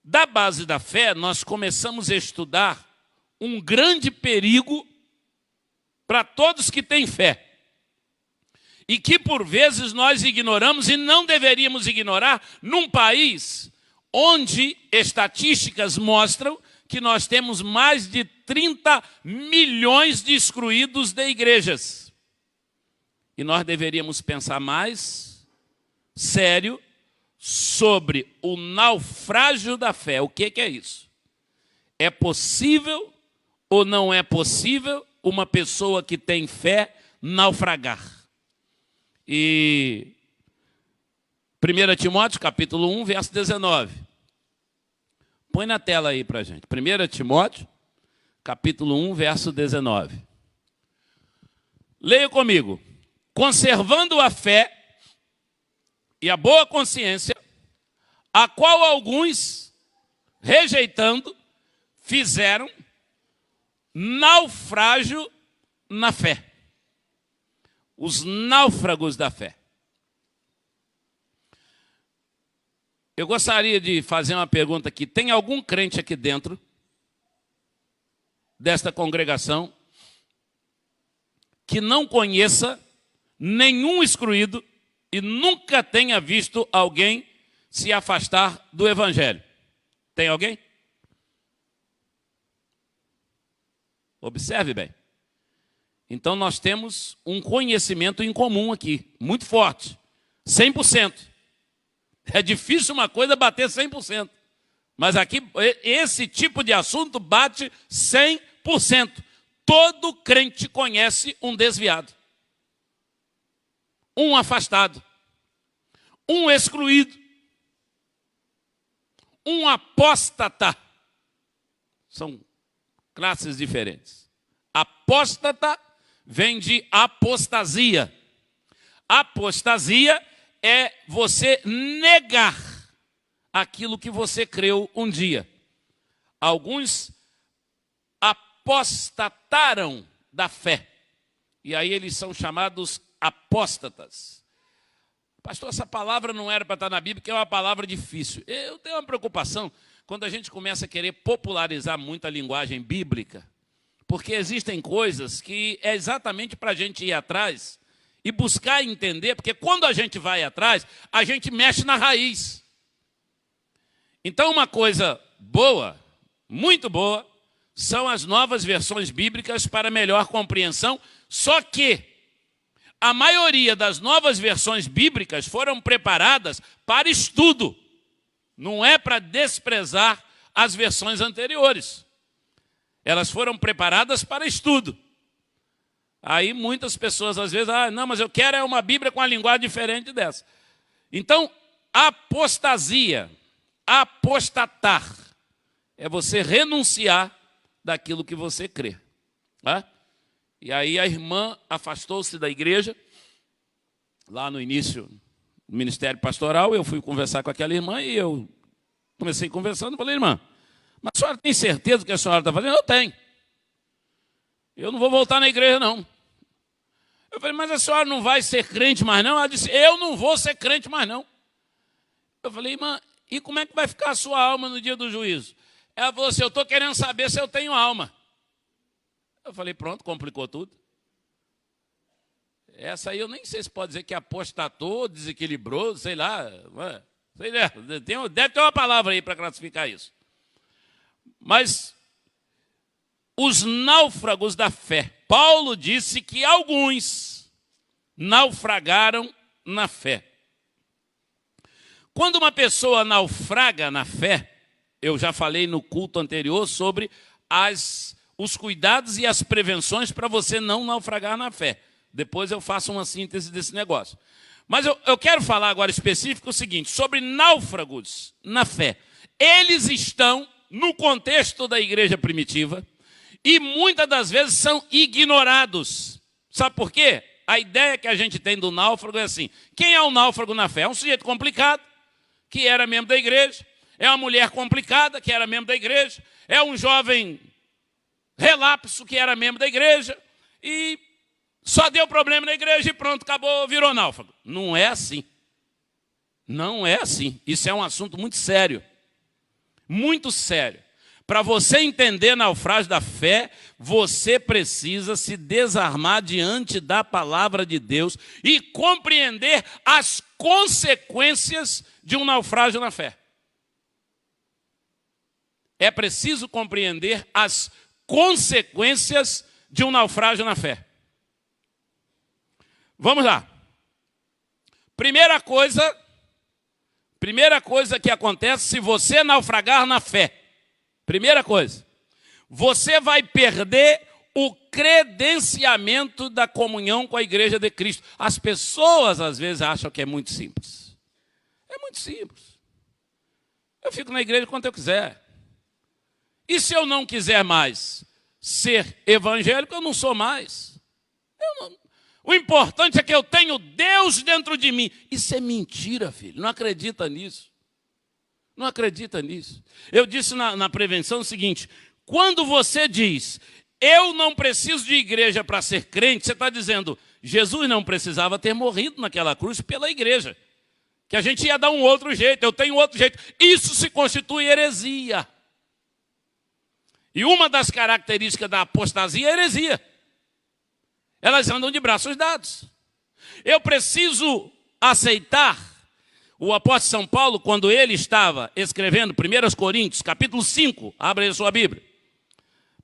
Da base da fé, nós começamos a estudar um grande perigo para todos que têm fé. E que, por vezes, nós ignoramos e não deveríamos ignorar num país onde estatísticas mostram que nós temos mais de 30 milhões de excluídos de igrejas. E nós deveríamos pensar mais sério sobre o naufrágio da fé. O que é isso? É possível ou não é possível uma pessoa que tem fé naufragar? E 1 Timóteo, capítulo 1, verso 19. Põe na tela aí para a gente. 1 Timóteo, capítulo 1, verso 19. Leia comigo. Conservando a fé e a boa consciência, a qual alguns, rejeitando, fizeram naufrágio na fé. Os náufragos da fé. Eu gostaria de fazer uma pergunta aqui. Tem algum crente aqui dentro desta congregação que não conheça nenhum excluído e nunca tenha visto alguém se afastar do Evangelho? Tem alguém? Observe bem. Então nós temos um conhecimento em comum aqui, muito forte, 100%. É difícil uma coisa bater 100%. Mas aqui, esse tipo de assunto bate 100%. Todo crente conhece um desviado, um afastado, um excluído, um apóstata. São classes diferentes. Apóstata vem de apostasia. Apostasia é você negar aquilo que você creu um dia. Alguns apostataram da fé. E aí eles são chamados apóstatas. Pastor, essa palavra não era para estar na Bíblia, porque é uma palavra difícil. Eu tenho uma preocupação quando a gente começa a querer popularizar muito a linguagem bíblica, porque existem coisas que é exatamente para a gente ir atrás e buscar entender, porque quando a gente vai atrás, a gente mexe na raiz. Então, uma coisa boa, muito boa, são as novas versões bíblicas para melhor compreensão, só que a maioria das novas versões bíblicas foram preparadas para estudo, não é para desprezar as versões anteriores. Elas foram preparadas para estudo. Aí muitas pessoas às vezes, não, mas eu quero uma Bíblia com uma linguagem diferente dessa. Então, apostasia, apostatar, é você renunciar daquilo que você crê. Tá? E aí a irmã afastou-se da igreja, lá no início do ministério pastoral, eu fui conversar com aquela irmã e eu comecei conversando e falei, irmã, mas a senhora tem certeza do que a senhora está fazendo? Eu tenho. Eu não vou voltar na igreja, não. Eu falei, mas a senhora não vai ser crente mais, não? Ela disse, eu não vou ser crente mais, não. Eu falei, irmã, e como é que vai ficar a sua alma no dia do juízo? Ela falou assim, eu estou querendo saber se eu tenho alma. Eu falei, pronto, complicou tudo. Essa aí eu nem sei se pode dizer que apostatou, desequilibrou, sei lá. Deve ter uma palavra aí para classificar isso. Mas os náufragos da fé. Paulo disse que alguns naufragaram na fé. Quando uma pessoa naufraga na fé, eu já falei no culto anterior sobre os cuidados e as prevenções para você não naufragar na fé. Depois eu faço uma síntese desse negócio. Mas eu quero falar agora específico o seguinte, sobre náufragos na fé. Eles estão no contexto da igreja primitiva e muitas das vezes são ignorados. Sabe por quê? A ideia que a gente tem do náufrago é assim, quem é o náufrago na fé? É um sujeito complicado, que era membro da igreja, é uma mulher complicada, que era membro da igreja, é um jovem relapso, que era membro da igreja, e só deu problema na igreja e pronto, acabou, virou náufrago. Não é assim. Não é assim. Isso é um assunto muito sério. Muito sério. Para você entender naufrágio da fé, você precisa se desarmar diante da palavra de Deus e compreender as consequências de um naufrágio na fé. É preciso compreender as consequências de um naufrágio na fé. Vamos lá. Primeira coisa que acontece se você naufragar na fé. Primeira coisa, você vai perder o credenciamento da comunhão com a igreja de Cristo. As pessoas às vezes acham que é muito simples. É muito simples. Eu fico na igreja quanto eu quiser. E se eu não quiser mais ser evangélico, eu não sou mais. O importante é que eu tenho Deus dentro de mim. Isso é mentira, filho. Não acredita nisso. Não acredita nisso. Eu disse na prevenção o seguinte: quando você diz, eu não preciso de igreja para ser crente, você está dizendo, Jesus não precisava ter morrido naquela cruz pela igreja. Que a gente ia dar um outro jeito, eu tenho outro jeito. Isso se constitui heresia. E uma das características da apostasia é a heresia. Elas andam de braços dados. Eu preciso aceitar. O apóstolo São Paulo, quando ele estava escrevendo 1 Coríntios, capítulo 5, abra aí a sua Bíblia.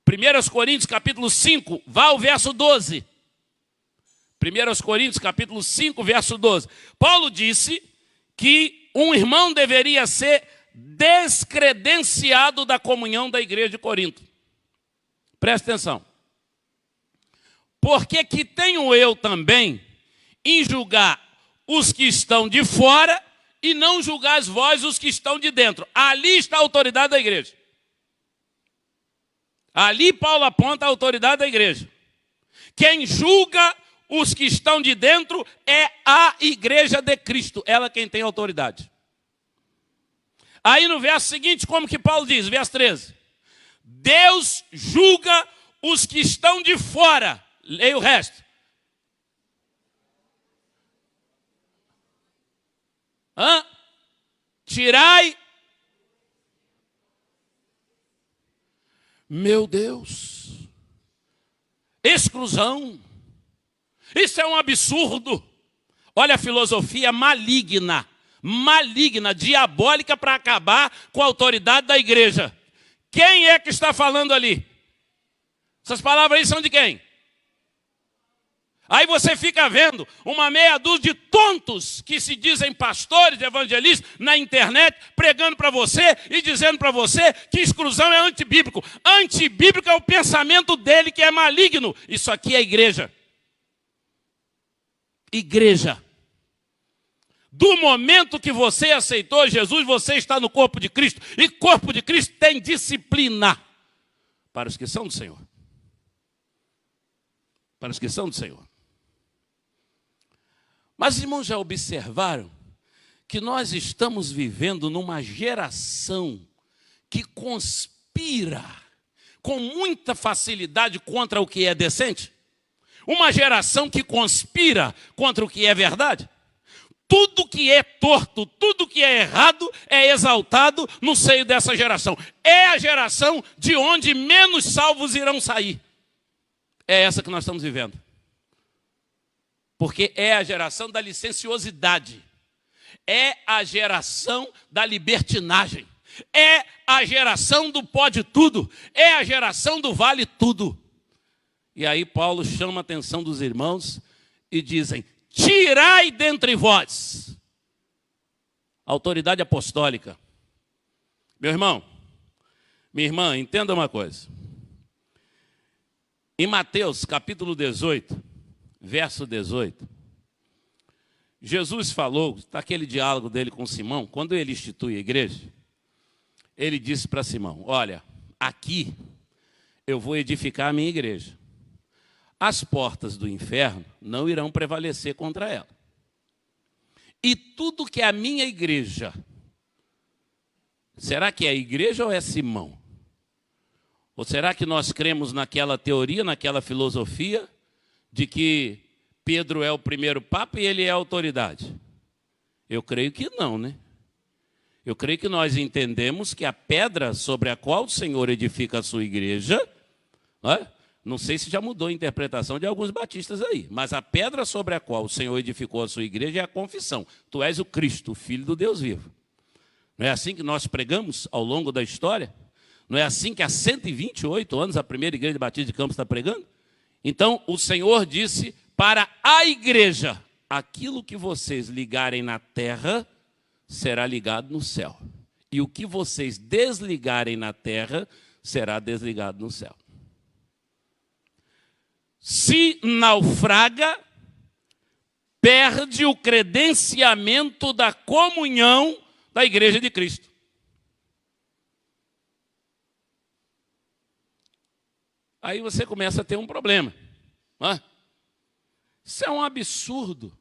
1 Coríntios, capítulo 5, vá ao verso 12. 1 Coríntios, capítulo 5, verso 12. Paulo disse que um irmão deveria ser descredenciado da comunhão da igreja de Corinto. Presta atenção. Porque que tenho eu também em julgar os que estão de fora e não julgais vós os que estão de dentro. Ali está a autoridade da igreja. Ali Paulo aponta a autoridade da igreja. Quem julga os que estão de dentro é a igreja de Cristo. Ela quem tem autoridade. Aí no verso seguinte, como que Paulo diz? Verso 13. Deus julga os que estão de fora. Leia o resto. Tirai. Meu Deus. Exclusão. Isso é um absurdo. Olha a filosofia maligna, diabólica para acabar com a autoridade da igreja. Quem é que está falando ali? Essas palavras aí são de quem? Aí você fica vendo uma meia dúzia de tontos que se dizem pastores, evangelistas, na internet, pregando para você e dizendo para você que exclusão é antibíblico. Antibíblico é o pensamento dele que é maligno. Isso aqui é igreja. Igreja. Do momento que você aceitou Jesus, você está no corpo de Cristo. E corpo de Cristo tem disciplina para os que são do Senhor. Para os que são do Senhor. Mas, irmãos, já observaram que nós estamos vivendo numa geração que conspira com muita facilidade contra o que é decente? Uma geração que conspira contra o que é verdade? Tudo que é torto, tudo que é errado é exaltado no seio dessa geração. É a geração de onde menos salvos irão sair. É essa que nós estamos vivendo. Porque é a geração da licenciosidade. É a geração da libertinagem. É a geração do pode tudo. É a geração do vale tudo. E aí Paulo chama a atenção dos irmãos e dizem: tirai dentre vós a autoridade apostólica. Meu irmão, minha irmã, entenda uma coisa. Em Mateus capítulo 18, verso 18, Jesus falou, está aquele diálogo dele com Simão, quando ele institui a igreja, ele disse para Simão: olha, aqui eu vou edificar a minha igreja. As portas do inferno não irão prevalecer contra ela. E tudo que é a minha igreja, será que é a igreja ou é Simão? Ou será que nós cremos naquela teoria, naquela filosofia, de que Pedro é o primeiro papa e ele é a autoridade? Eu creio que não, né? Eu creio que nós entendemos que a pedra sobre a qual o Senhor edifica a sua igreja, não sei se já mudou a interpretação de alguns batistas aí, mas a pedra sobre a qual o Senhor edificou a sua igreja é a confissão. Tu és o Cristo, o Filho do Deus vivo. Não é assim que nós pregamos ao longo da história? Não é assim que há 128 anos a primeira igreja de Batista de Campos está pregando? Então, o Senhor disse para a igreja: aquilo que vocês ligarem na terra será ligado no céu. E o que vocês desligarem na terra será desligado no céu. Se naufraga, perde o credenciamento da comunhão da igreja de Cristo. Aí você começa a ter um problema. Isso é um absurdo,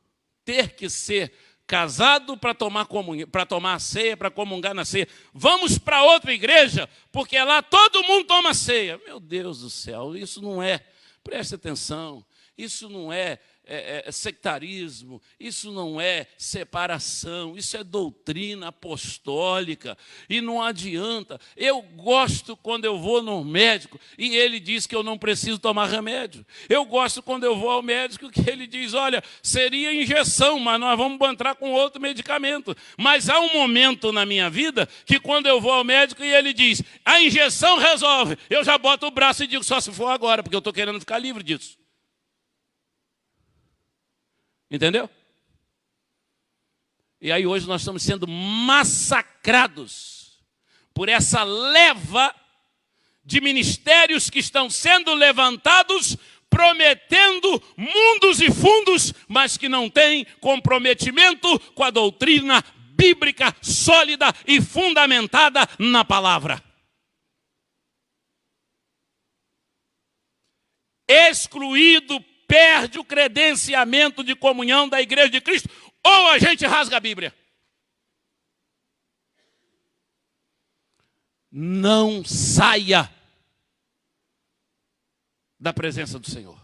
ter que ser casado para tomar comunhão, para tomar a ceia, para comungar na ceia. Vamos para outra igreja, porque lá todo mundo toma ceia. Meu Deus do céu, isso não é, preste atenção, isso não é sectarismo, isso não é separação, isso é doutrina apostólica. E não adianta. Eu gosto quando eu vou no médico e ele diz que eu não preciso tomar remédio. Eu gosto quando eu vou ao médico que ele diz: olha, seria injeção, mas nós vamos entrar com outro medicamento. Mas há um momento na minha vida que quando eu vou ao médico e ele diz: a injeção resolve, eu já boto o braço e digo: só se for agora, porque eu estou querendo ficar livre disso. Entendeu? E aí hoje nós estamos sendo massacrados por essa leva de ministérios que estão sendo levantados, prometendo mundos e fundos, mas que não têm comprometimento com a doutrina bíblica sólida e fundamentada na palavra. Excluído, perde o credenciamento de comunhão da igreja de Cristo, ou a gente rasga a Bíblia. Não saia da presença do Senhor.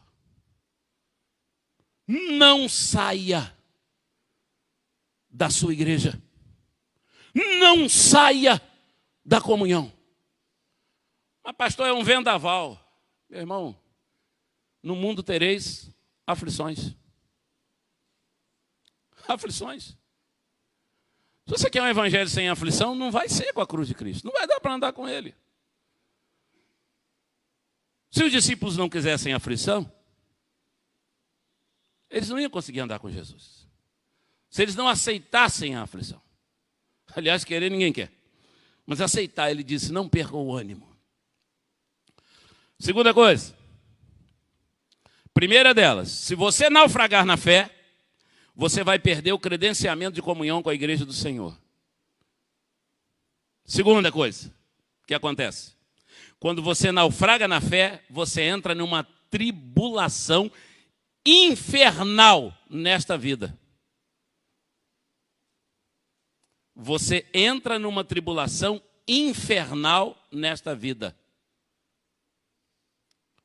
Não saia da sua igreja. Não saia da comunhão. Mas pastor, é um vendaval. Meu irmão, no mundo tereis aflições. Aflições. Se você quer um evangelho sem aflição, não vai ser com a cruz de Cristo. Não vai dar para andar com ele. Se os discípulos não quisessem aflição, eles não iam conseguir andar com Jesus. Se eles não aceitassem a aflição. Aliás, querer ninguém quer. Mas aceitar, ele disse: não percam o ânimo. Segunda coisa. Primeira delas, se você naufragar na fé, você vai perder o credenciamento de comunhão com a igreja do Senhor. Segunda coisa, o que acontece? Quando você naufraga na fé, você entra numa tribulação infernal nesta vida. Você entra numa tribulação infernal nesta vida.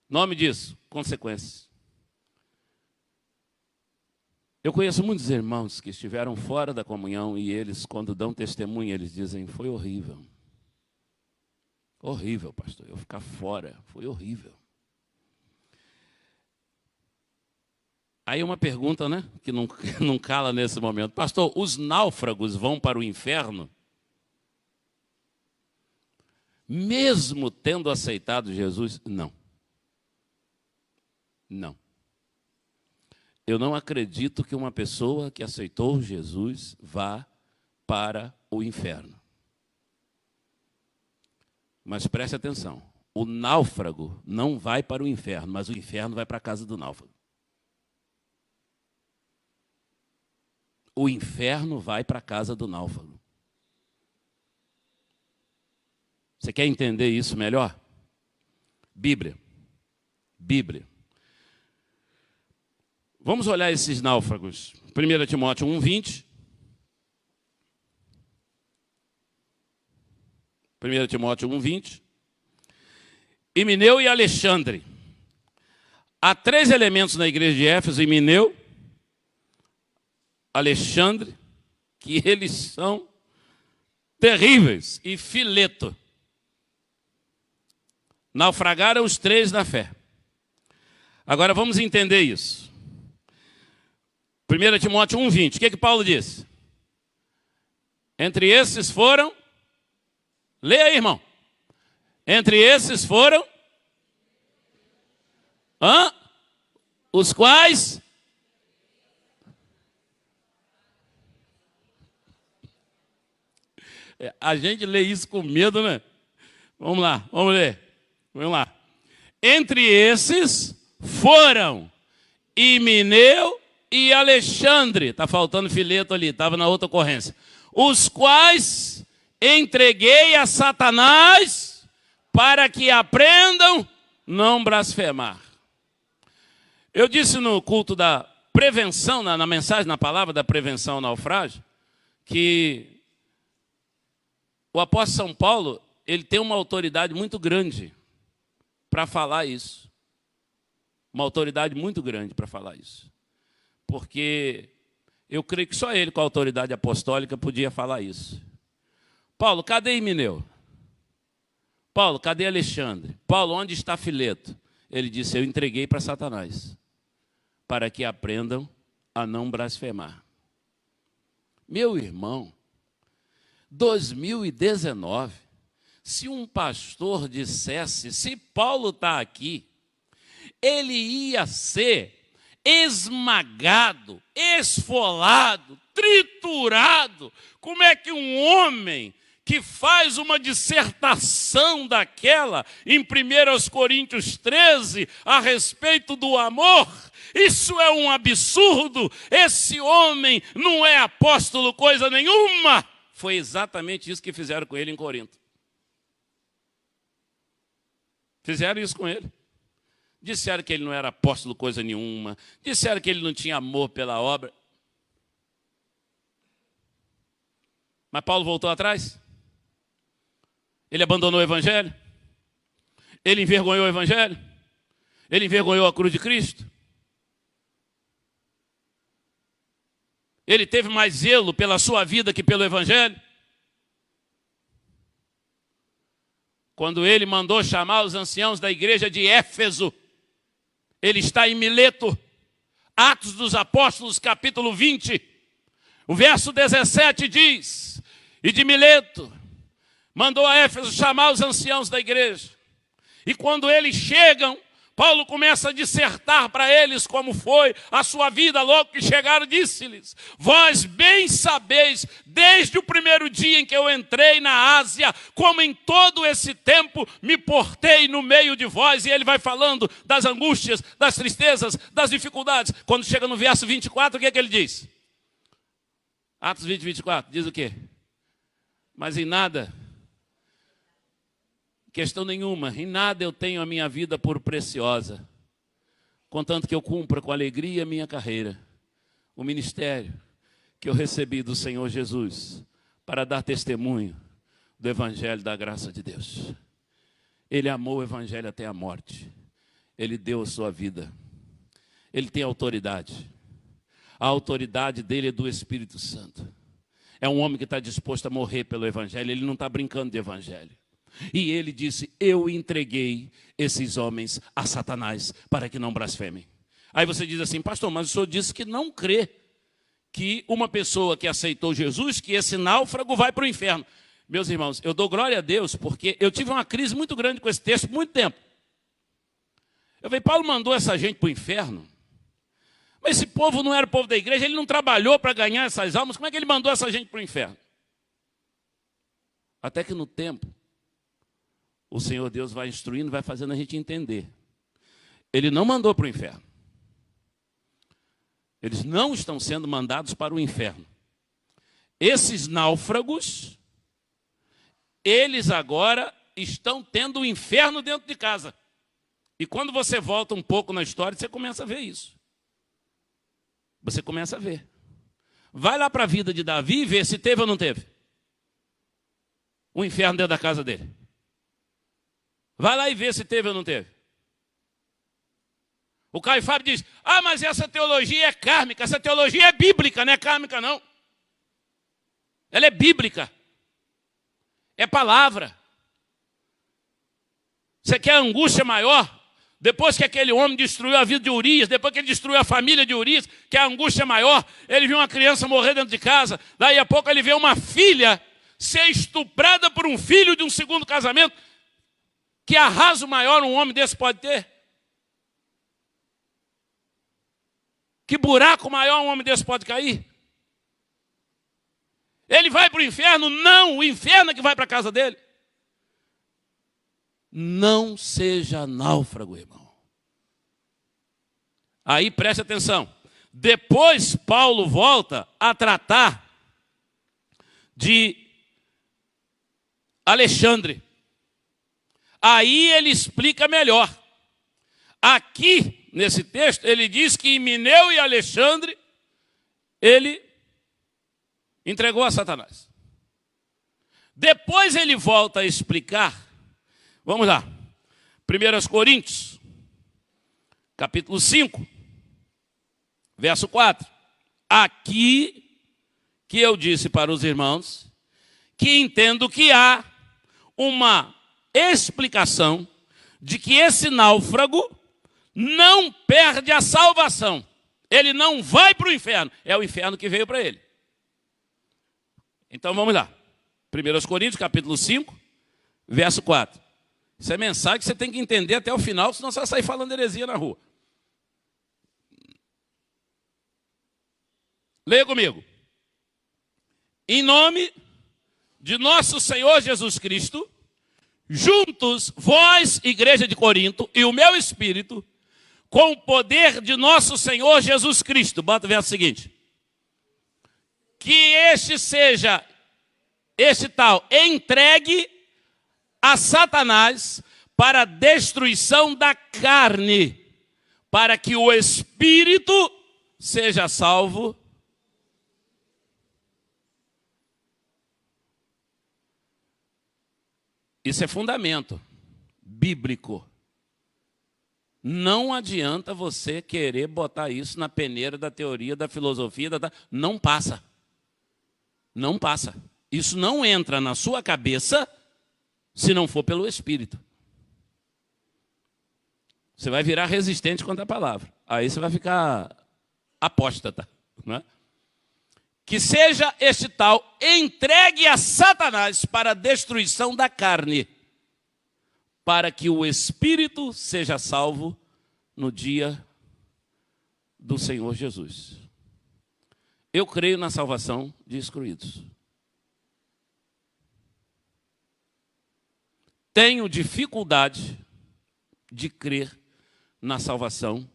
Nome disso, consequências. Eu conheço muitos irmãos que estiveram fora da comunhão e eles, quando dão testemunho, eles dizem: foi horrível. Horrível, pastor, eu ficar fora, foi horrível. Aí uma pergunta, né, que não cala nesse momento: pastor, os náufragos vão para o inferno? Mesmo tendo aceitado Jesus? Não. Não. Eu não acredito que uma pessoa que aceitou Jesus vá para o inferno. Mas preste atenção, o náufrago não vai para o inferno, mas o inferno vai para a casa do náufrago. O inferno vai para a casa do náufrago. Você quer entender isso melhor? Bíblia. Bíblia. Vamos olhar esses náufragos. 1 Timóteo 1:20. 1 Timóteo 1:20. Himeneu e Alexandre. Há 3 elementos na igreja de Éfeso: Himeneu, Alexandre, que eles são terríveis. E Fileto. Naufragaram os três na fé. Agora vamos entender isso. 1 Timóteo 1,20. O que Paulo disse? Entre esses foram... Leia aí, irmão. Entre esses foram... Os quais... A gente lê isso com medo, né? Vamos lá, vamos ler. Vamos lá. Entre esses foram Himeneu e Alexandre. Está faltando Fileto ali, estava na outra ocorrência. Os quais entreguei a Satanás para que aprendam não blasfemar. Eu disse no culto da prevenção, na mensagem, na palavra da prevenção ao naufrágio, que o apóstolo São Paulo, ele tem uma autoridade muito grande para falar isso. Uma autoridade muito grande para falar isso. Porque eu creio que só ele, com a autoridade apostólica, podia falar isso. Paulo, cadê Himeneu? Paulo, cadê Alexandre? Paulo, onde está Fileto? Ele disse, eu entreguei para Satanás, para que aprendam a não blasfemar. Meu irmão, 2019, se um pastor dissesse, se Paulo está aqui, ele ia ser esmagado, esfolado, triturado. Como é que um homem que faz uma dissertação daquela em 1 Coríntios 13 a respeito do amor, isso é um absurdo, esse homem não é apóstolo coisa nenhuma. Foi exatamente isso que fizeram com ele em Corinto. Fizeram isso com ele. Disseram que ele não era apóstolo coisa nenhuma. Disseram que ele não tinha amor pela obra. Mas Paulo voltou atrás. Ele abandonou o evangelho. Ele envergonhou o evangelho. Ele envergonhou a cruz de Cristo. Ele teve mais zelo pela sua vida que pelo evangelho. Quando ele mandou chamar os anciãos da igreja de Éfeso, ele está em Mileto, Atos dos Apóstolos, capítulo 20, o verso 17 diz, e de Mileto mandou a Éfeso chamar os anciãos da igreja. E quando eles chegam, Paulo começa a dissertar para eles como foi a sua vida. Logo que chegaram, disse-lhes, vós bem sabeis, desde o primeiro dia em que eu entrei na Ásia, como em todo esse tempo me portei no meio de vós. E ele vai falando das angústias, das tristezas, das dificuldades. Quando chega no verso 24, o que é que ele diz? Atos 20, 24, diz o quê? Mas em nada... questão nenhuma, em nada eu tenho a minha vida por preciosa, contanto que eu cumpra com alegria a minha carreira, o ministério que eu recebi do Senhor Jesus, para dar testemunho do Evangelho da graça de Deus. Ele amou o Evangelho até a morte, ele deu a sua vida, ele tem autoridade, a autoridade dele é do Espírito Santo. É um homem que está disposto a morrer pelo Evangelho, ele não está brincando de Evangelho. E ele disse, eu entreguei esses homens a Satanás para que não blasfemem. Aí você diz assim, pastor, mas o senhor disse que não crê que uma pessoa que aceitou Jesus, que esse náufrago vai para o inferno. Meus irmãos, eu dou glória a Deus, porque eu tive uma crise muito grande com esse texto por muito tempo. Eu falei, Paulo mandou essa gente para o inferno? Mas esse povo não era o povo da igreja, ele não trabalhou para ganhar essas almas, como é que ele mandou essa gente para o inferno? Até que no tempo, o Senhor Deus vai instruindo, vai fazendo a gente entender. Ele não mandou para o inferno. Eles não estão sendo mandados para o inferno. Esses náufragos, eles agora estão tendo o inferno dentro de casa. E quando você volta um pouco na história, você começa a ver isso. Você começa a ver. Vai lá para a vida de Davi e vê se teve ou não teve o inferno dentro da casa dele. Vai lá e vê se teve ou não teve. O Caio Fábio diz, mas essa teologia é kármica, essa teologia é bíblica, não é kármica não. Ela é bíblica. É palavra. Você quer angústia maior? Depois que aquele homem destruiu a vida de Urias, depois que ele destruiu a família de Urias, que a angústia maior, ele viu uma criança morrer dentro de casa, daí a pouco ele vê uma filha ser estuprada por um filho de um segundo casamento. Que arraso maior um homem desse pode ter? Que buraco maior um homem desse pode cair? Ele vai para o inferno? Não, o inferno é que vai para a casa dele. Não seja náufrago, irmão. Aí preste atenção. Depois Paulo volta a tratar de Alexandre. Aí ele explica melhor. Aqui, nesse texto, ele diz que Himeneu e Alexandre, ele entregou a Satanás. Depois ele volta a explicar. Vamos lá. 1 Coríntios, capítulo 5, verso 4. Aqui que eu disse para os irmãos que entendo que há uma explicação de que esse náufrago não perde a salvação. Ele não vai para o inferno. É o inferno que veio para ele. Então vamos lá. 1 Coríntios, capítulo 5, verso 4. Isso é mensagem que você tem que entender até o final, senão você vai sair falando heresia na rua. Leia comigo. Em nome de nosso Senhor Jesus Cristo, juntos, vós, igreja de Corinto, e o meu espírito, com o poder de nosso Senhor Jesus Cristo. Bota o verso seguinte. Que este tal, entregue a Satanás para a destruição da carne, para que o espírito seja salvo. Isso é fundamento bíblico. Não adianta você querer botar isso na peneira da teoria, da filosofia, não passa. Não passa. Isso não entra na sua cabeça se não for pelo Espírito. Você vai virar resistente contra a palavra. Aí você vai ficar apóstata, não é? Que seja este tal entregue a Satanás para a destruição da carne, para que o espírito seja salvo no dia do Senhor Jesus. Eu creio na salvação de excluídos. Tenho dificuldade de crer na salvação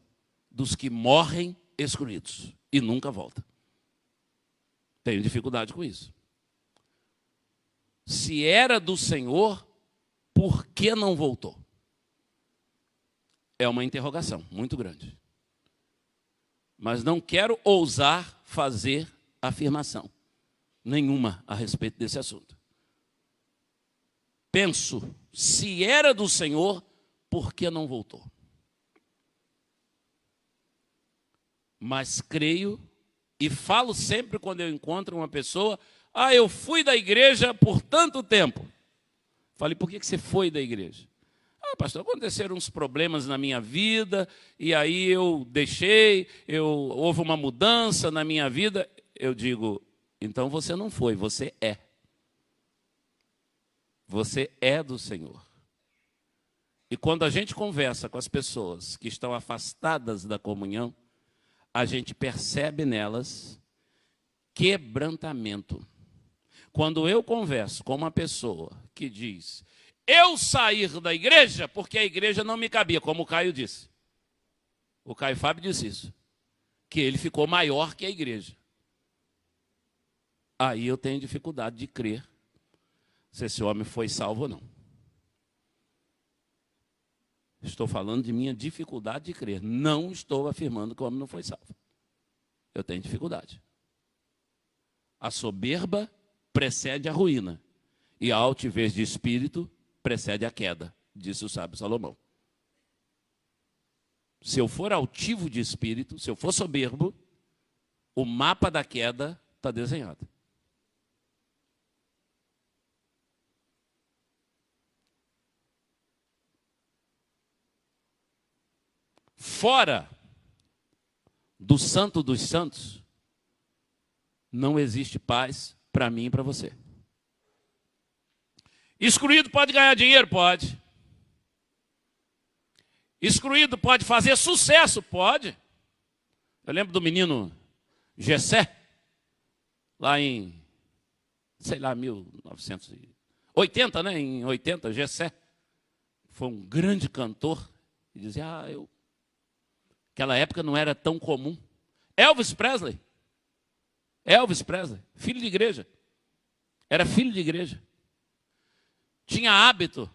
dos que morrem excluídos e nunca voltam. Tenho dificuldade com isso. Se era do Senhor, por que não voltou? É uma interrogação muito grande. Mas não quero ousar fazer afirmação nenhuma a respeito desse assunto. Penso, se era do Senhor, por que não voltou? Mas creio e falo sempre quando eu encontro uma pessoa, eu fui da igreja por tanto tempo. Falei, por que você foi da igreja? Pastor, aconteceram uns problemas na minha vida, e aí eu deixei, houve uma mudança na minha vida. Eu digo, então você não foi, você é. Você é do Senhor. E quando a gente conversa com as pessoas que estão afastadas da comunhão, a gente percebe nelas quebrantamento. Quando eu converso com uma pessoa que diz, eu sair da igreja porque a igreja não me cabia, como o Caio disse. O Caio Fábio disse isso, que ele ficou maior que a igreja. Aí eu tenho dificuldade de crer se esse homem foi salvo ou não. Estou falando de minha dificuldade de crer. Não estou afirmando que o homem não foi salvo. Eu tenho dificuldade. A soberba precede a ruína, e a altivez de espírito precede a queda, disse o sábio Salomão. Se eu for altivo de espírito, se eu for soberbo, o mapa da queda está desenhado. fora do Santo dos Santos, não existe paz para mim e para você. Excluído pode ganhar dinheiro? Pode. Excluído pode fazer sucesso? Pode. Eu lembro do menino Gessé, lá em, sei lá, 1980, né? Em 80, Gessé foi um grande cantor. E dizia, aquela época não era tão comum. Elvis Presley, filho de igreja. Era filho de igreja. Tinha hábito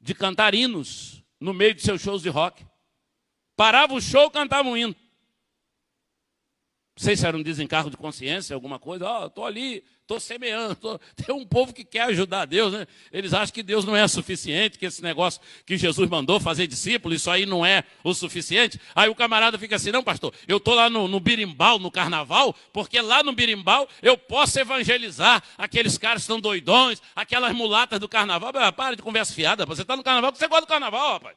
de cantar hinos no meio de seus shows de rock. Parava o show, cantava um hino. Não sei se era um desencargo de consciência, alguma coisa. Estou ali, estou semeando. Tem um povo que quer ajudar Deus, né? Eles acham que Deus não é suficiente, que esse negócio que Jesus mandou fazer discípulo, isso aí não é o suficiente. Aí o camarada fica assim, não, pastor, eu estou lá no birimbau, no carnaval, porque lá no birimbau eu posso evangelizar aqueles caras que estão doidões, aquelas mulatas do carnaval. Para de conversa fiada, você está no carnaval porque você gosta do carnaval, rapaz.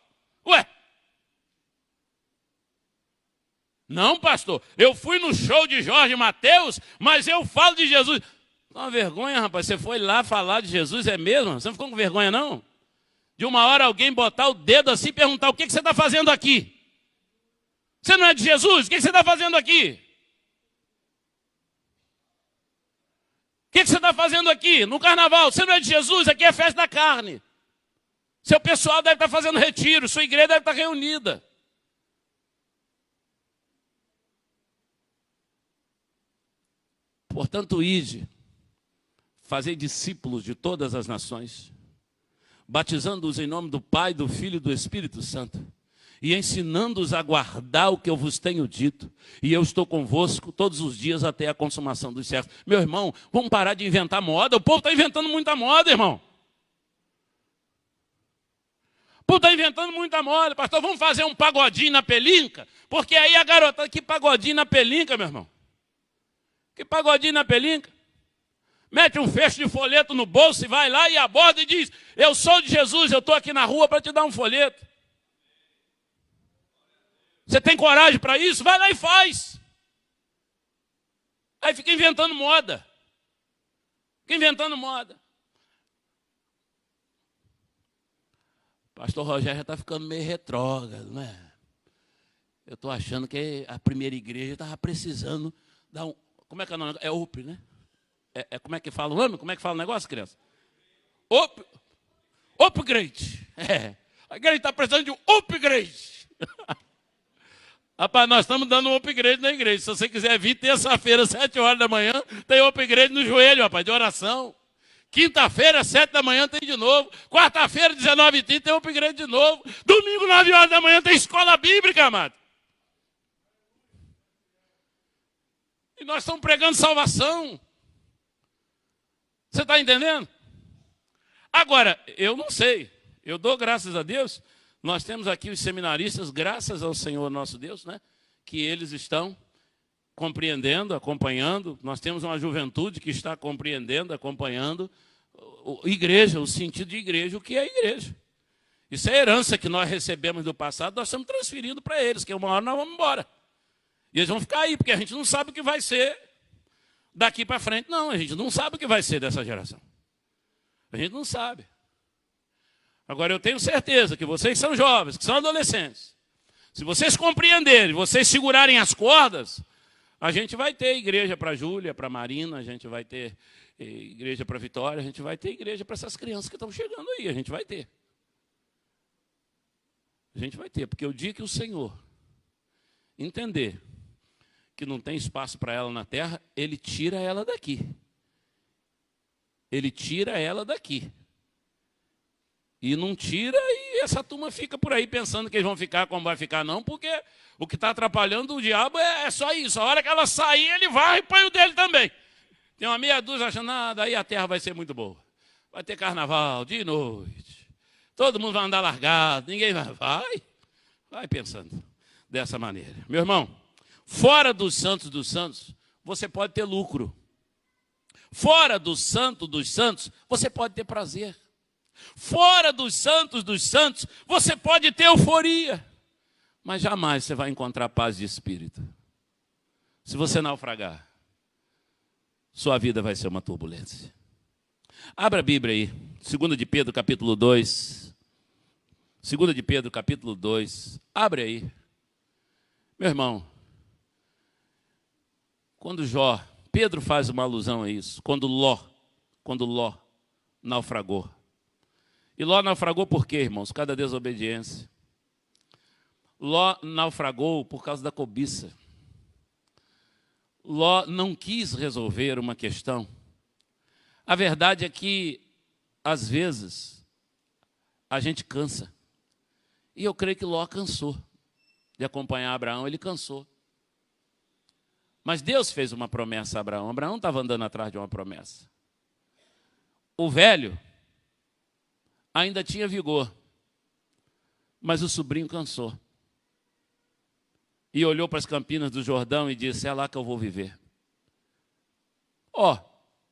Ué? Não, pastor, eu fui no show de Jorge Mateus, mas eu falo de Jesus. Uma vergonha, rapaz, você foi lá falar de Jesus, é mesmo? Você não ficou com vergonha, não? De uma hora alguém botar o dedo assim e perguntar, o que você está fazendo aqui? Você não é de Jesus? O que você está fazendo aqui? O que você está fazendo aqui? No carnaval, você não é de Jesus? Aqui é festa da carne. Seu pessoal deve estar fazendo retiro, sua igreja deve estar reunida. Portanto, ide, fazei discípulos de todas as nações, batizando-os em nome do Pai, do Filho e do Espírito Santo, e ensinando-os a guardar o que eu vos tenho dito. E eu estou convosco todos os dias até a consumação dos séculos. Meu irmão, vamos parar de inventar moda. O povo está inventando muita moda, irmão. O povo está inventando muita moda. Pastor, vamos fazer um pagodinho na pelinca? Porque aí a garotada, que pagodinho na pelinca, meu irmão? Que pagodinho na pelinca? Mete um fecho de folheto no bolso e vai lá e aborda e diz, eu sou de Jesus, eu estou aqui na rua para te dar um folheto. Você tem coragem para isso? Vai lá e faz. Aí fica inventando moda. Fica inventando moda. Pastor Rogério já está ficando meio retrógrado, né? Eu estou achando que a primeira igreja estava precisando dar um... Como é que é o nome? É UP, né? Como é que fala o nome? Como é que fala o negócio, criança? Upgrade. A igreja está precisando de um upgrade. Rapaz, nós estamos dando um upgrade na igreja. Se você quiser vir terça-feira, 7 horas da manhã, tem upgrade no joelho, rapaz, de oração. Quinta-feira, 7 da manhã, tem de novo. Quarta-feira, 19h30, tem upgrade de novo. Domingo, 9 horas da manhã, tem escola bíblica, amado. E nós estamos pregando salvação. Você está entendendo? Agora, eu não sei. Eu dou graças a Deus. Nós temos aqui os seminaristas, graças ao Senhor nosso Deus, né? Que eles estão compreendendo, acompanhando. Nós temos uma juventude que está compreendendo, acompanhando igreja, o sentido de igreja, o que é igreja. Isso é herança que nós recebemos do passado, nós estamos transferindo para eles, que uma hora nós vamos embora. E eles vão ficar aí, porque a gente não sabe o que vai ser daqui para frente. Não, a gente não sabe o que vai ser dessa geração. A gente não sabe. Agora, eu tenho certeza que vocês são jovens, que são adolescentes. Se vocês compreenderem, vocês segurarem as cordas, a gente vai ter igreja para a Júlia, para a Marina, a gente vai ter igreja para a Vitória, a gente vai ter igreja para essas crianças que estão chegando aí, a gente vai ter. A gente vai ter, porque o dia que o Senhor entender que não tem espaço para ela na terra, Ele tira ela daqui. Ele tira ela daqui. E não tira, e essa turma fica por aí pensando que eles vão ficar como vai ficar, não, porque o que está atrapalhando o diabo é só isso. A hora que ela sair, ele vai e põe o dele também. Tem uma meia dúzia achando, daí a terra vai ser muito boa. Vai ter carnaval de noite. Todo mundo vai andar largado, ninguém vai. Vai pensando dessa maneira. Meu irmão, fora dos santos, você pode ter lucro. Fora do santo dos santos, você pode ter prazer. Fora dos santos, você pode ter euforia. Mas jamais você vai encontrar paz de espírito. Se você naufragar, sua vida vai ser uma turbulência. Abra a Bíblia aí, 2 de Pedro, capítulo 2. 2 de Pedro, capítulo 2. Abre aí. Meu irmão, quando Pedro faz uma alusão a isso, quando Ló naufragou. E Ló naufragou por quê, irmãos? Por causa da desobediência. Ló naufragou por causa da cobiça. Ló não quis resolver uma questão. A verdade é que, às vezes, a gente cansa. E eu creio que Ló cansou de acompanhar Abraão, ele cansou. Mas Deus fez uma promessa a Abraão. Abraão estava andando atrás de uma promessa. O velho ainda tinha vigor, mas o sobrinho cansou. E olhou para as campinas do Jordão e disse: é lá que eu vou viver.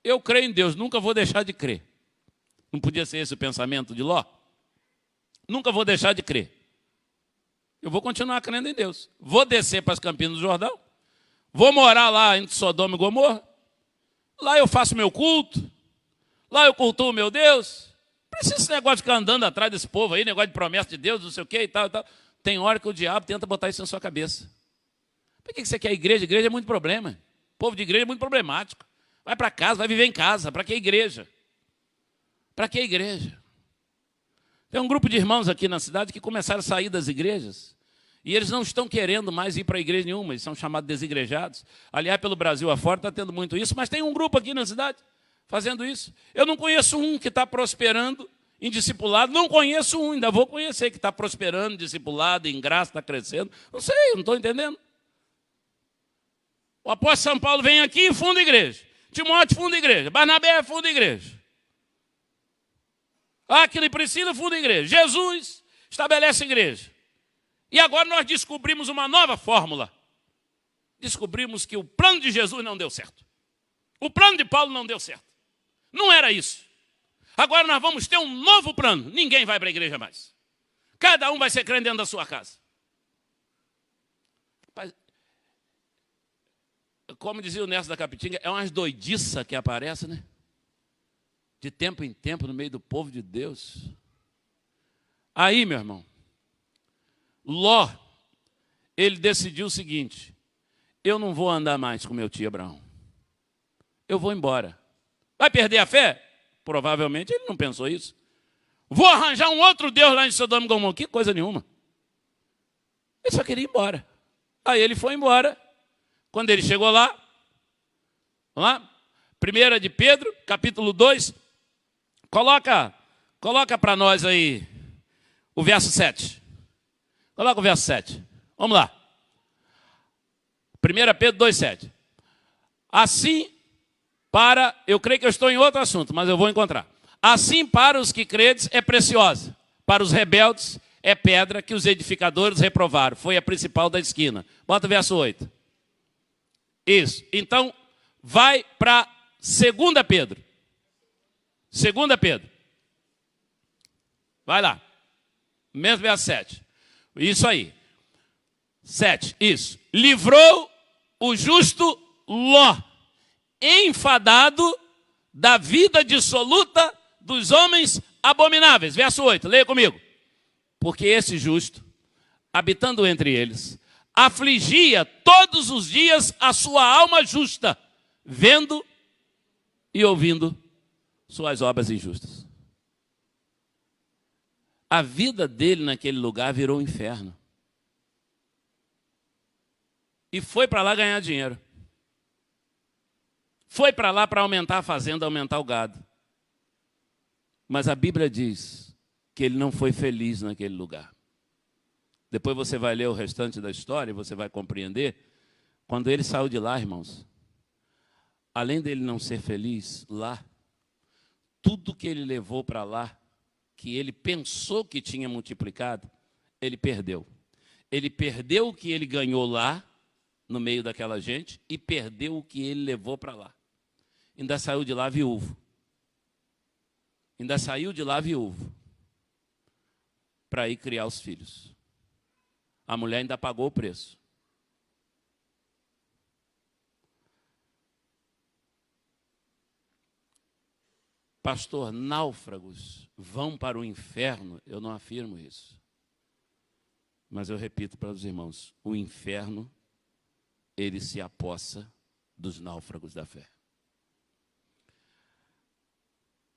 Eu creio em Deus, nunca vou deixar de crer. Não podia ser esse o pensamento de Ló? Nunca vou deixar de crer. Eu vou continuar crendo em Deus. Vou descer para as campinas do Jordão. Vou morar lá entre Sodoma e Gomorra. Lá eu faço meu culto. Lá eu cultuo meu Deus. Não precisa esse negócio de ficar andando atrás desse povo aí, negócio de promessa de Deus, não sei o quê e tal, e tal. Tem hora que o diabo tenta botar isso na sua cabeça. Por que você quer igreja? Igreja é muito problema. O povo de igreja é muito problemático. Vai para casa, vai viver em casa. Para que igreja? Para que igreja? Tem um grupo de irmãos aqui na cidade que começaram a sair das igrejas. E eles não estão querendo mais ir para igreja nenhuma. Eles são chamados desigrejados. Aliás, pelo Brasil afora está tendo muito isso. Mas tem um grupo aqui na cidade fazendo isso. Eu não conheço um que está prosperando em discipulado. Não conheço um, ainda vou conhecer, que está prosperando, discipulado, em graça, está crescendo. Não sei, não estou entendendo. O apóstolo São Paulo vem aqui e funda a igreja. Timóteo funda a igreja. Barnabé funda a igreja. Aquilo e Priscila funda a igreja. Jesus estabelece a igreja. E agora nós descobrimos uma nova fórmula. Descobrimos que o plano de Jesus não deu certo. O plano de Paulo não deu certo. Não era isso. Agora nós vamos ter um novo plano. Ninguém vai para a igreja mais. Cada um vai ser crente dentro da sua casa. Como dizia o Nércio da Capitinga, é umas doidiças que aparecem, né? De tempo em tempo, no meio do povo de Deus. Aí, meu irmão, Ló, ele decidiu o seguinte: eu não vou andar mais com meu tio Abraão. Eu vou embora. Vai perder a fé? Provavelmente ele não pensou isso. Vou arranjar um outro Deus lá em Sodoma e Gomorra. Que coisa nenhuma. Ele só queria ir embora. Aí ele foi embora. Quando ele chegou lá, vamos lá, 1 de Pedro, capítulo 2, coloca para nós aí o verso 7. Coloca o verso 7. Vamos lá. 1 Pedro 2, 7. Assim, eu creio que eu estou em outro assunto, mas eu vou encontrar. Assim, para os que credes, é preciosa. Para os rebeldes, é pedra que os edificadores reprovaram. Foi a principal da esquina. Bota o verso 8. Isso. Então, vai para 2 Pedro. 2 Pedro. Vai lá. Mesmo verso 7. Isso aí. 7. Isso. Livrou o justo Ló, enfadado da vida dissoluta dos homens abomináveis. Verso 8. Leia comigo. Porque esse justo, habitando entre eles, afligia todos os dias a sua alma justa, vendo e ouvindo suas obras injustas. A vida dele naquele lugar virou um inferno. E foi para lá ganhar dinheiro. Foi para lá para aumentar a fazenda, aumentar o gado. Mas a Bíblia diz que ele não foi feliz naquele lugar. Depois você vai ler o restante da história e você vai compreender. Quando ele saiu de lá, irmãos, além dele não ser feliz lá, tudo que ele levou para lá, que ele pensou que tinha multiplicado, ele perdeu. Ele perdeu o que ele ganhou lá, no meio daquela gente, e perdeu o que ele levou para lá. Ainda saiu de lá viúvo. Ainda saiu de lá viúvo para ir criar os filhos. A mulher ainda pagou o preço. Pastor, náufragos vão para o inferno? Eu não afirmo isso. Mas eu repito para os irmãos, o inferno, ele se apossa dos náufragos da fé.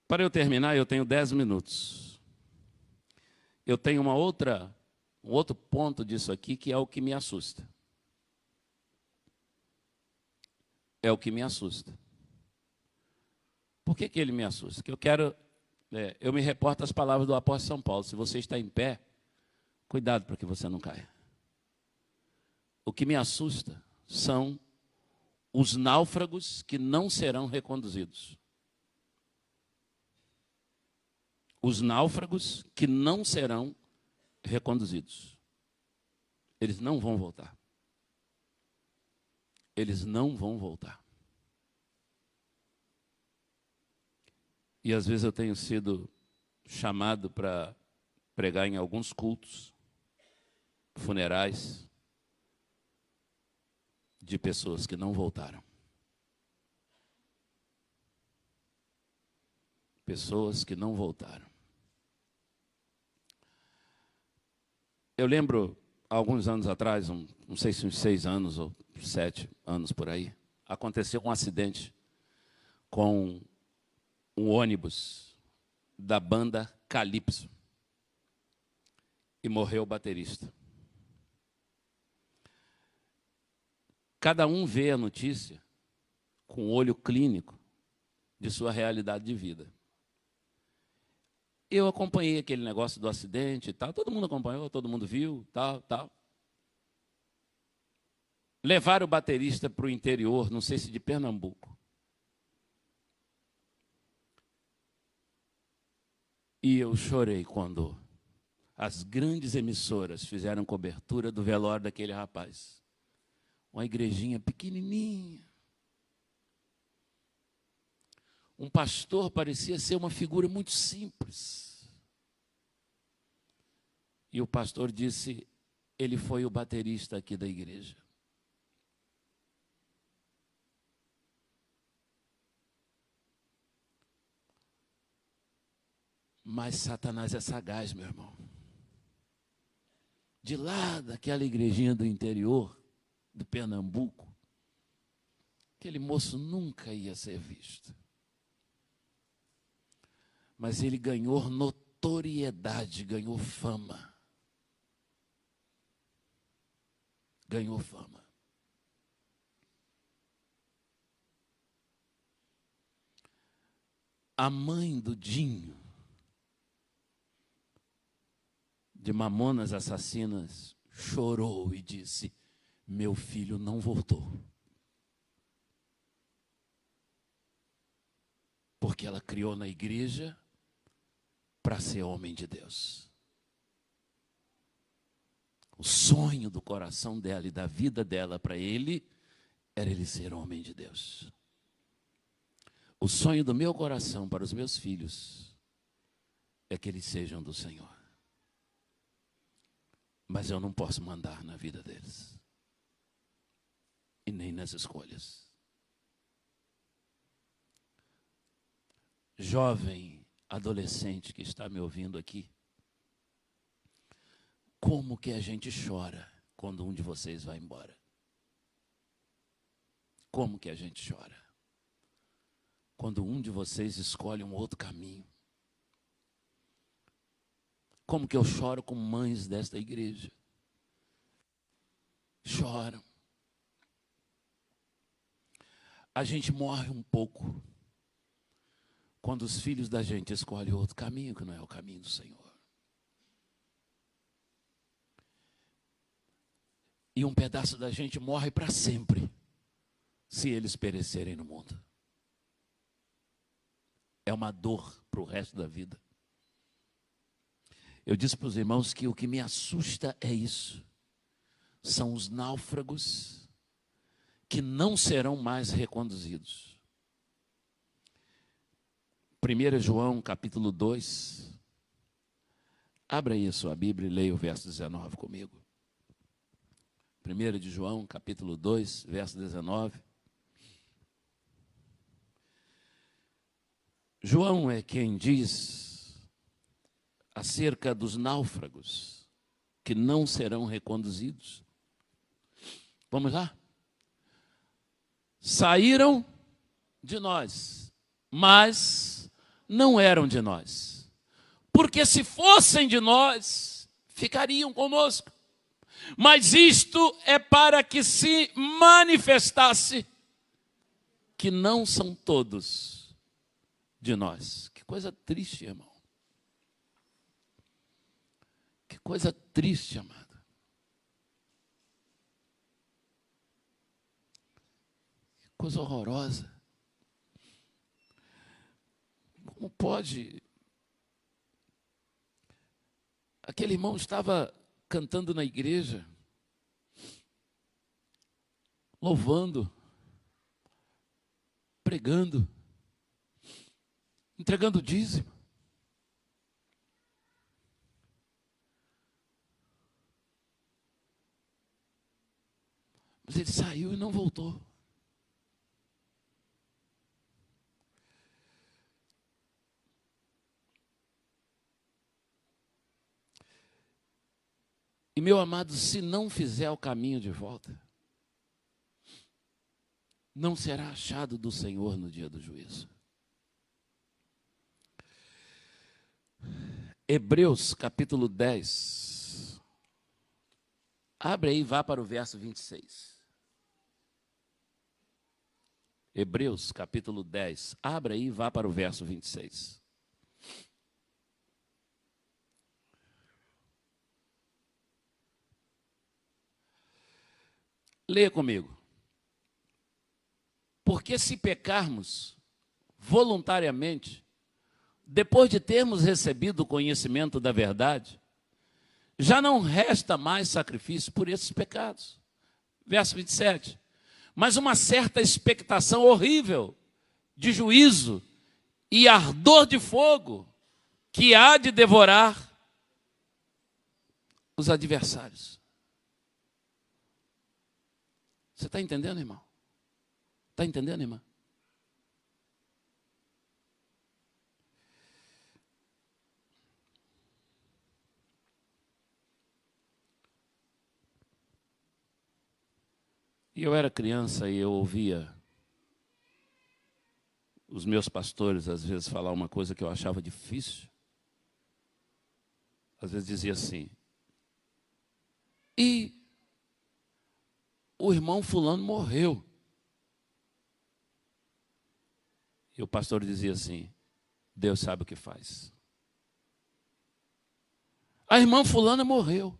Para eu terminar, eu tenho 10 minutos. Eu tenho um outro ponto disso aqui, que é o que me assusta. É o que me assusta. Por que ele me assusta? Que eu me reporto às palavras do apóstolo São Paulo. Se você está em pé, cuidado para que você não caia. O que me assusta são os náufragos que não serão reconduzidos. Os náufragos que não serão reconduzidos. Eles não vão voltar. Eles não vão voltar. E às vezes eu tenho sido chamado para pregar em alguns cultos, funerais, de pessoas que não voltaram. Pessoas que não voltaram. Eu lembro, há alguns anos atrás, não sei se uns 6 anos ou 7 anos por aí, aconteceu um acidente com um ônibus da banda Calypso. E morreu o baterista. Cada um vê a notícia com o olho clínico de sua realidade de vida. Eu acompanhei aquele negócio do acidente e tal, todo mundo acompanhou, todo mundo viu, tal. Levaram o baterista para o interior, não sei se de Pernambuco. E eu chorei quando as grandes emissoras fizeram cobertura do velório daquele rapaz. Uma igrejinha pequenininha. Um pastor parecia ser uma figura muito simples. E o pastor disse, ele foi o baterista aqui da igreja. Mas Satanás é sagaz, meu irmão. De lá daquela igrejinha do interior, do Pernambuco, aquele moço nunca ia ser visto. Mas ele ganhou notoriedade, ganhou fama. Ganhou fama. A mãe do Dinho, de Mamonas Assassinas, chorou e disse, meu filho não voltou. Porque ela criou na igreja para ser homem de Deus. O sonho do coração dela e da vida dela para ele era ele ser homem de Deus. O sonho do meu coração para os meus filhos é que eles sejam do Senhor. Mas eu não posso mandar na vida deles. E nem nas escolhas. Jovem, adolescente que está me ouvindo aqui, como que a gente chora quando um de vocês vai embora? Como que a gente chora? Quando um de vocês escolhe um outro caminho. Como que eu choro com mães desta igreja? Choram. A gente morre um pouco quando os filhos da gente escolhem outro caminho, que não é o caminho do Senhor. E um pedaço da gente morre para sempre, se eles perecerem no mundo. É uma dor para o resto da vida. Eu disse para os irmãos que o que me assusta é isso. São os náufragos que não serão mais reconduzidos. 1 João, capítulo 2. Abra aí a sua Bíblia e leia o verso 19 comigo. 1 de João, capítulo 2, verso 19. João é quem diz acerca dos náufragos que não serão reconduzidos. Vamos lá? Saíram de nós, mas não eram de nós. Porque se fossem de nós, ficariam conosco. Mas isto é para que se manifestasse que não são todos de nós. Que coisa triste, irmão. Que coisa triste, amado. Que coisa horrorosa. Como pode? Aquele irmão estava cantando na igreja, louvando, pregando, entregando dízimo. Mas ele saiu e não voltou. E, meu amado, se não fizer o caminho de volta, não será achado do Senhor no dia do juízo. Hebreus, capítulo 10. Abre aí e vá para o verso 26. Hebreus, capítulo 10. Abre aí e vá para o verso 26. Leia comigo. Porque se pecarmos voluntariamente, depois de termos recebido o conhecimento da verdade, já não resta mais sacrifício por esses pecados. Verso 27. Mas uma certa expectação horrível de juízo e ardor de fogo que há de devorar os adversários. Você está entendendo, irmão? Está entendendo, irmã? E eu era criança e eu ouvia os meus pastores, às vezes, falar uma coisa que eu achava difícil. Às vezes dizia assim, e o irmão fulano morreu. E o pastor dizia assim, Deus sabe o que faz. A irmã fulana morreu.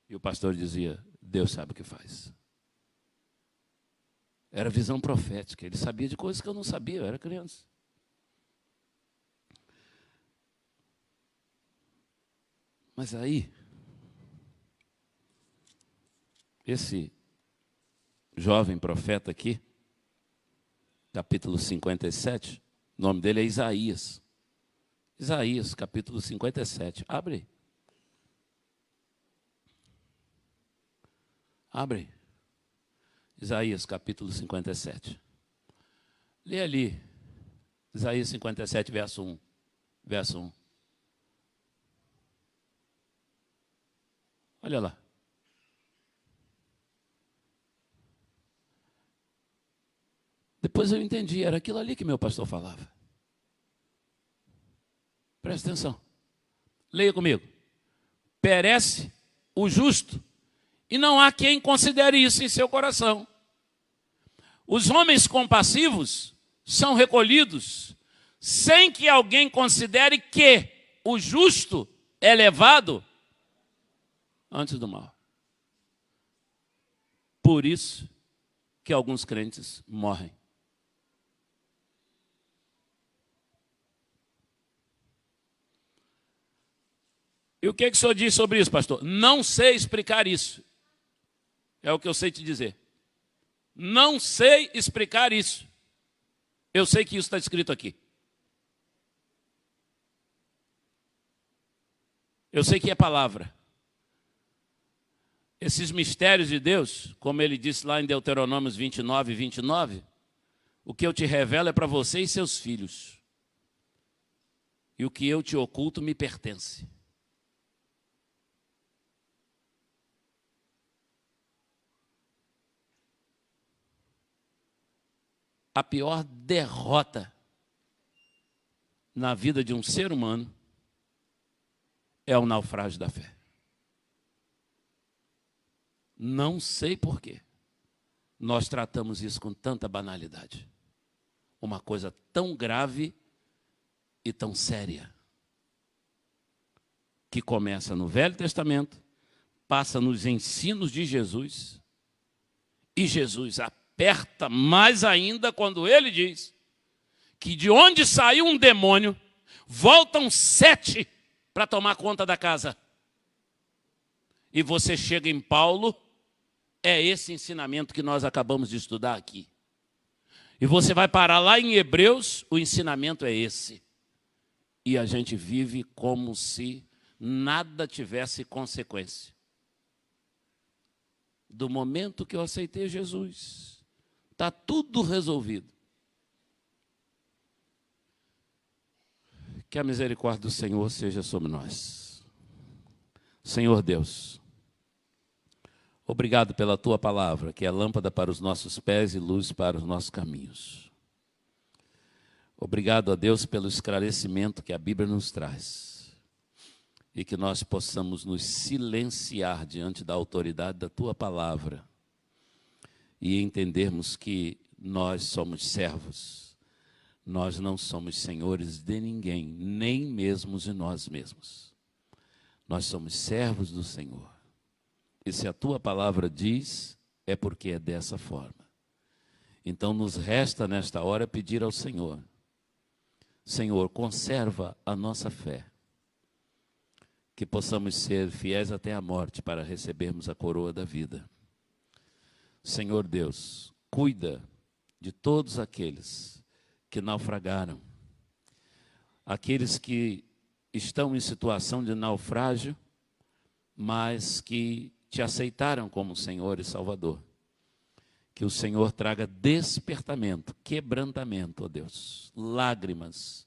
E o pastor dizia, Deus sabe o que faz. Era visão profética, ele sabia de coisas que eu não sabia, eu era criança. Mas aí, esse jovem profeta aqui, capítulo 57, o nome dele é Isaías. Isaías, capítulo 57. Abre aí. Abre aí. Isaías, capítulo 57. Lê ali. Isaías 57, verso 1. Verso 1. Olha lá. Depois eu entendi, era aquilo ali que meu pastor falava. Presta atenção. Leia comigo. Perece o justo, e não há quem considere isso em seu coração. Os homens compassivos são recolhidos, sem que alguém considere que o justo é levado antes do mal. Por isso que alguns crentes morrem. E o que o senhor diz sobre isso, pastor? Não sei explicar isso. É o que eu sei te dizer. Não sei explicar isso. Eu sei que isso está escrito aqui. Eu sei que é palavra. esses mistérios de Deus, como ele disse lá em Deuteronômio 29, 29, o que eu te revelo é para você e seus filhos. E o que eu te oculto me pertence. A pior derrota na vida de um ser humano é o naufrágio da fé. Não sei por quê nós tratamos isso com tanta banalidade. Uma coisa tão grave e tão séria, que começa no Velho Testamento, passa nos ensinos de Jesus, e Jesus aperta mais ainda quando ele diz que de onde saiu um demônio, voltam 7 para tomar conta da casa. E você chega em Paulo, é esse ensinamento que nós acabamos de estudar aqui. E você vai parar lá em Hebreus, o ensinamento é esse. E a gente vive como se nada tivesse consequência. Do momento que eu aceitei Jesus, está tudo resolvido. Que a misericórdia do Senhor seja sobre nós. Senhor Deus, obrigado pela Tua palavra, que é lâmpada para os nossos pés e luz para os nossos caminhos. Obrigado a Deus pelo esclarecimento que a Bíblia nos traz. E que nós possamos nos silenciar diante da autoridade da Tua palavra. E entendermos que nós somos servos. Nós não somos senhores de ninguém, nem mesmo de nós mesmos. Nós somos servos do Senhor. E se a Tua palavra diz, é porque é dessa forma. Então nos resta nesta hora pedir ao Senhor: Senhor, conserva a nossa fé, que possamos ser fiéis até a morte para recebermos a coroa da vida. Senhor Deus, cuida de todos aqueles que naufragaram, aqueles que estão em situação de naufrágio, mas que Te aceitaram como Senhor e Salvador. Que o Senhor traga despertamento, quebrantamento, ó Deus, lágrimas,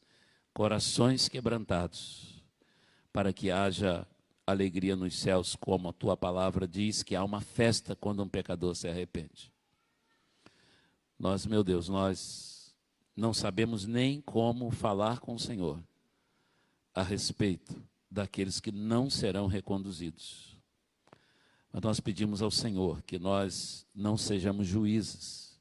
corações quebrantados, para que haja alegria nos céus, como a Tua palavra diz, que há uma festa quando um pecador se arrepende. Nós, meu Deus, nós não sabemos nem como falar com o Senhor a respeito daqueles que não serão reconduzidos. Mas nós pedimos ao Senhor que nós não sejamos juízes,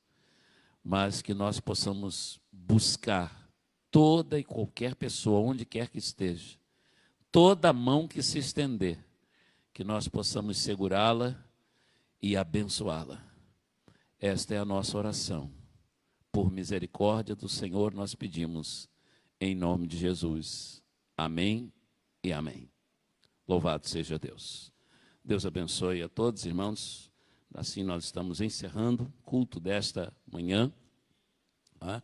mas que nós possamos buscar toda e qualquer pessoa, onde quer que esteja, toda mão que se estender, que nós possamos segurá-la e abençoá-la. Esta é a nossa oração. Por misericórdia do Senhor nós pedimos, em nome de Jesus. Amém e amém. Louvado seja Deus. Deus abençoe a todos, irmãos. Assim nós estamos encerrando o culto desta manhã. Tá?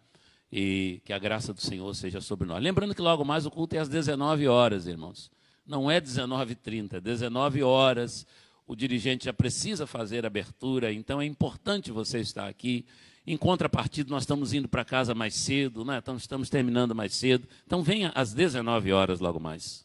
E que a graça do Senhor seja sobre nós. Lembrando que logo mais o culto é às 19 horas, irmãos. Não é 19h30, é 19 horas. O dirigente já precisa fazer a abertura, então é importante você estar aqui. Em contrapartida, nós estamos indo para casa mais cedo, né? Então estamos terminando mais cedo. Então venha às 19 horas logo mais.